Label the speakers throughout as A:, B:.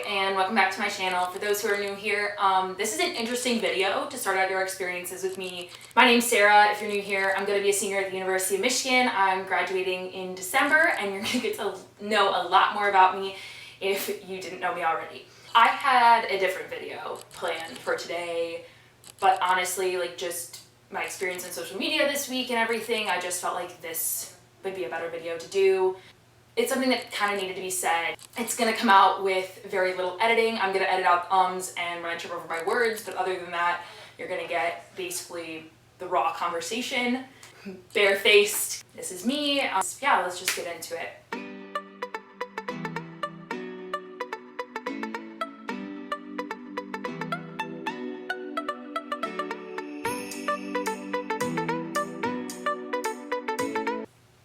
A: and welcome back to my channel. For those who are new here, this is an interesting video to start out your experiences with me. My name's Sarah. If you're new here, I'm going to be a senior at the University of Michigan. I'm graduating in December, and you're going to get to know a lot more about me if you didn't know me already. I had a different video planned for today, but honestly, just my experience in social media this week and everything, I just felt like this would be a better video to do. It's something that kind of needed to be said. It's going to come out with very little editing. I'm going to edit out ums and when I trip over my words, but other than that, you're going to get basically the raw conversation, barefaced. This is me. Yeah, let's just get into it.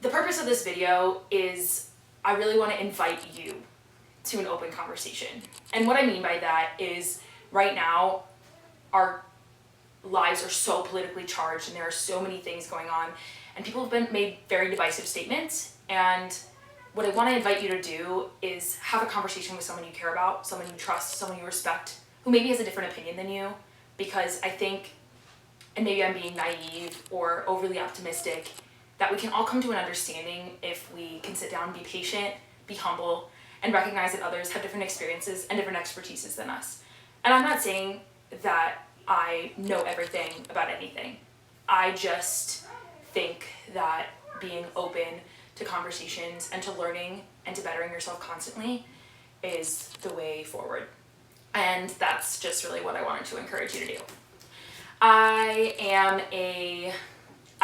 A: The purpose of this video is I really want to invite you to an open conversation. And what I mean by that is right now, our lives are so politically charged and there are so many things going on and people have made very divisive statements. And what I want to invite you to do is have a conversation with someone you care about, someone you trust, someone you respect, who maybe has a different opinion than you. Because I think, and maybe I'm being naive or overly optimistic, that we can all come to an understanding if we can sit down, be patient, be humble, and recognize that others have different experiences and different expertises than us. And I'm not saying that I know everything about anything. I just think that being open to conversations and to learning and to bettering yourself constantly is the way forward. And that's just really what I wanted to encourage you to do. I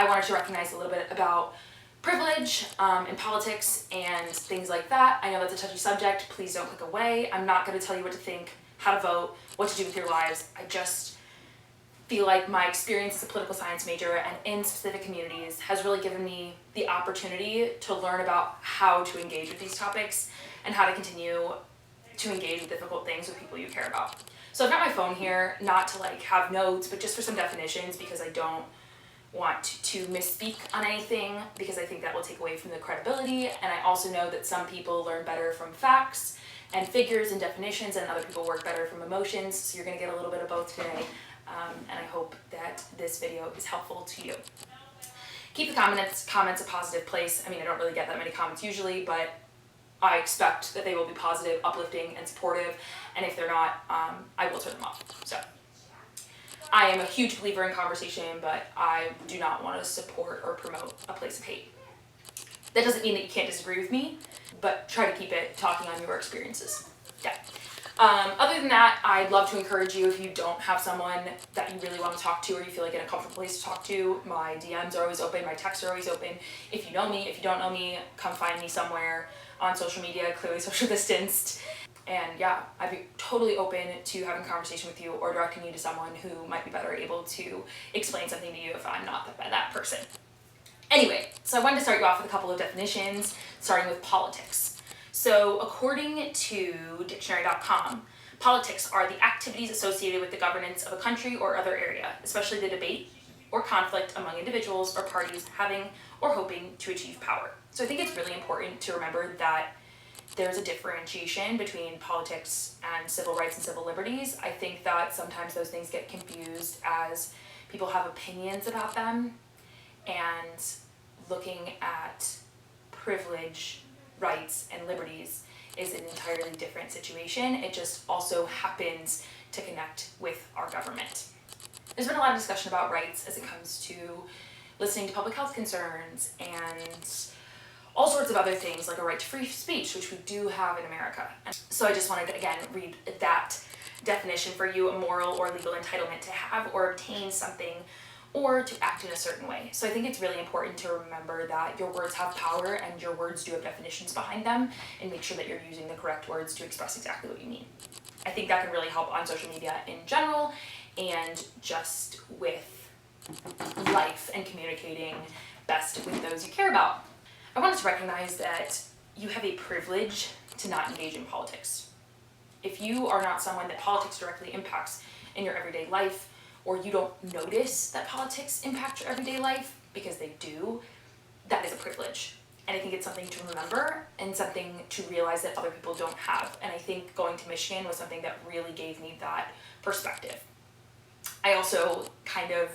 A: wanted to recognize a little bit about privilege in politics and things like that. I know that's a touchy subject. Please don't click away. I'm not going to tell you what to think, how to vote, what to do with your lives. I just feel like my experience as a political science major and in specific communities has really given me the opportunity to learn about how to engage with these topics and how to continue to engage with difficult things with people you care about. So I've got my phone here, not to have notes, but just for some definitions because I don't want to misspeak on anything because I think that will take away from the credibility. And I also know that some people learn better from facts and figures and definitions and other people work better from emotions. So you're going to get a little bit of both today. And I hope that this video is helpful to you. Keep the comments a positive place. I mean, I don't really get that many comments usually, but I expect that they will be positive, uplifting, and supportive. And if they're not, I will turn them off. So I am a huge believer in conversation, but I do not want to support or promote a place of hate. That doesn't mean that you can't disagree with me, but try to keep it talking on your experiences. Yeah. Other than that, I'd love to encourage you if you don't have someone that you really want to talk to or you feel like in a comfortable place to talk to, my DMs are always open, my texts are always open. If you know me, if you don't know me, come find me somewhere on social media, clearly social distanced. And yeah, I'd be totally open to having a conversation with you or directing you to someone who might be better able to explain something to you if I'm not that person. Anyway, so I wanted to start you off with a couple of definitions, starting with politics. So according to dictionary.com, politics are the activities associated with the governance of a country or other area, especially the debate or conflict among individuals or parties having or hoping to achieve power. So I think it's really important to remember that there's a differentiation between politics and civil rights and civil liberties. I think that sometimes those things get confused as people have opinions about them, and looking at privilege, rights, and liberties is an entirely different situation. It just also happens to connect with our government. There's been a lot of discussion about rights as it comes to listening to public health concerns and all sorts of other things like a right to free speech, which we do have in America. So I just wanted to, again, read that definition for you: a moral or legal entitlement to have or obtain something or to act in a certain way. So I think it's really important to remember that your words have power and your words do have definitions behind them, and make sure that you're using the correct words to express exactly what you mean. I think that can really help on social media in general and just with life and communicating best with those you care about. I wanted to recognize that you have a privilege to not engage in politics. If you are not someone that politics directly impacts in your everyday life, or you don't notice that politics impact your everyday life, because they do, that is a privilege. And I think it's something to remember and something to realize that other people don't have. And I think going to Michigan was something that really gave me that perspective. I also kind of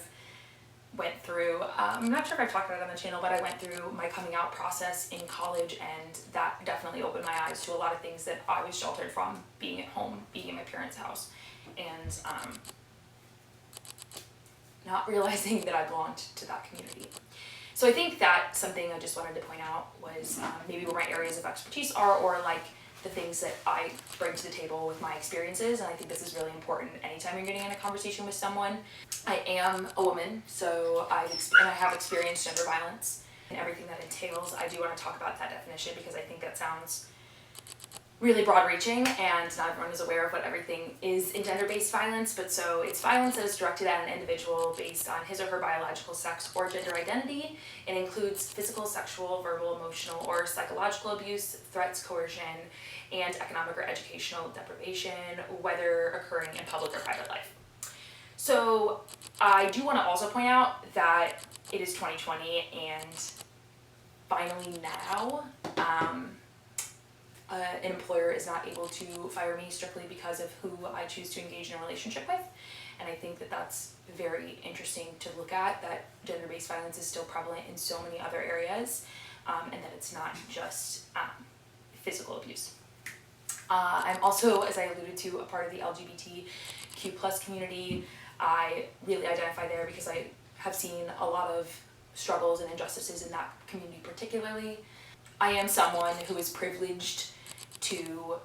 A: went through, I'm not sure if I've talked about it on the channel, but I went through my coming out process in college, and that definitely opened my eyes to a lot of things that I was sheltered from being at home, being in my parents' house, and not realizing that I belonged to that community. So I think that something I just wanted to point out was maybe where my areas of expertise are, or like the things that I bring to the table with my experiences. And I think this is really important anytime you're getting in a conversation with someone. I am a woman, so I have experienced gender violence and everything that entails. I do want to talk about that definition because I think that sounds really broad-reaching, and not everyone is aware of what everything is in gender-based violence, but so it's violence that is directed at an individual based on his or her biological sex or gender identity. It includes physical, sexual, verbal, emotional, or psychological abuse, threats, coercion, and economic or educational deprivation, whether occurring in public or private life. So I do want to also point out that it is 2020, and finally now, an employer is not able to fire me strictly because of who I choose to engage in a relationship with. And I think that that's very interesting to look at, that gender-based violence is still prevalent in so many other areas, and that it's not just physical abuse. I'm also, as I alluded to, a part of the LGBTQ plus community. I really identify there because I have seen a lot of struggles and injustices in that community particularly. I am someone who is privileged to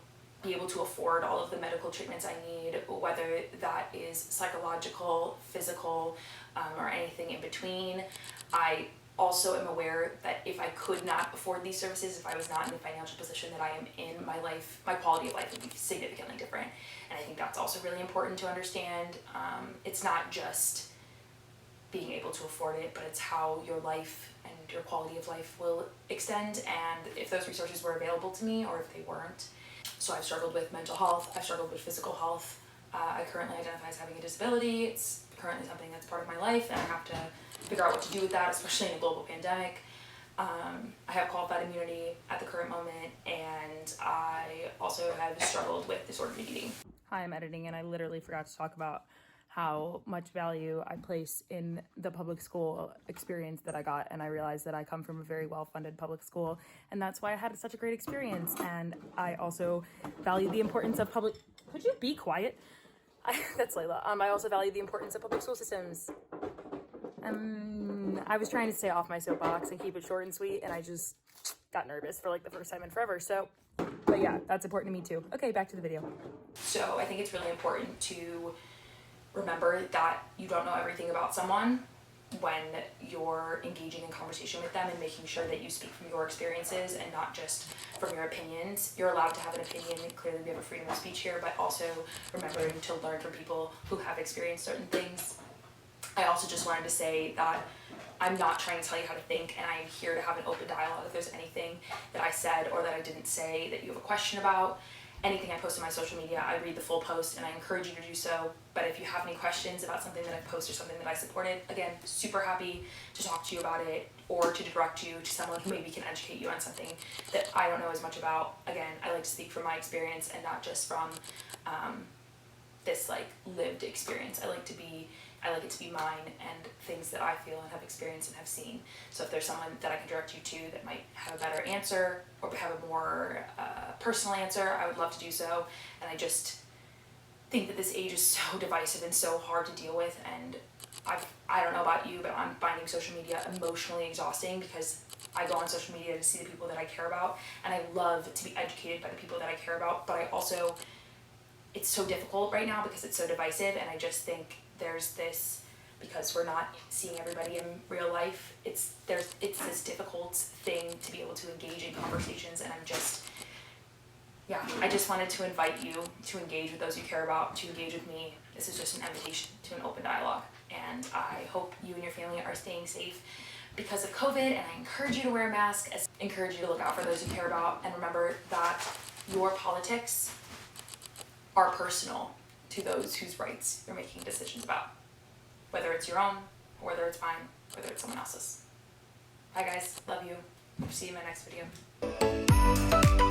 A: be able to afford all of the medical treatments I need, whether that is psychological, physical, or anything in between. I also am aware that if I could not afford these services, if I was not in the financial position that I am in, my life, my quality of life would be significantly different. And I think that's also really important to understand. It's not just being able to afford it, but it's how your life and your quality of life will extend, and if those resources were available to me or if they weren't. So I've struggled with mental health, I've struggled with physical health. I currently identify as having a disability. It's currently something that's part of my life, and I have to figure out what to do with that, especially in a global pandemic. I have qualified immunity at the current moment, and I also have struggled with disordered eating. Hi, I'm editing, and I literally forgot to talk about how much value I place in the public school experience that I got, and I realized that I come from a very well-funded public school, and that's why I had such a great experience. And I also value the importance of public... Could you be quiet? That's Layla. I also value the importance of public school systems. I was trying to stay off my soapbox and keep it short and sweet, and I just got nervous for like the first time in forever. So, but yeah, that's important to me too. Okay, back to the video. So I think it's really important to remember that you don't know everything about someone when you're engaging in conversation with them, and making sure that you speak from your experiences and not just from your opinions. You're allowed to have an opinion, clearly we have a freedom of speech here, but also remembering to learn from people who have experienced certain things. I also just wanted to say that I'm not trying to tell you how to think, and I'm here to have an open dialogue. If there's anything that I said or that I didn't say that you have a question about, anything I post on my social media, I read the full post and I encourage you to do so. But if you have any questions about something that I've posted or something that I supported, again, super happy to talk to you about it, or to direct you to someone who maybe can educate you on something that I don't know as much about. Again, I like to speak from my experience and not just from this like lived experience. I like it to be mine and things that I feel and have experienced and have seen. So if there's someone that I can direct you to that might have a better answer or have a more personal answer, I would love to do so. And I just think that this age is so divisive and so hard to deal with, and I don't know about you, but I'm finding social media emotionally exhausting, because I go on social media to see the people that I care about, and I love to be educated by the people that I care about, but I also, it's so difficult right now because it's so divisive, and I just think there's this, because we're not seeing everybody in real life, it's this difficult thing to be able to engage in conversations, and I just wanted to invite you to engage with those you care about, to engage with me. This is just an invitation to an open dialogue, and I hope you and your family are staying safe because of COVID, and I encourage you to wear a mask, encourage you to look out for those you care about, and remember that your politics are personal to those whose rights you're making decisions about, whether it's your own, or whether it's mine, whether it's someone else's. Bye guys, love you. See you in my next video.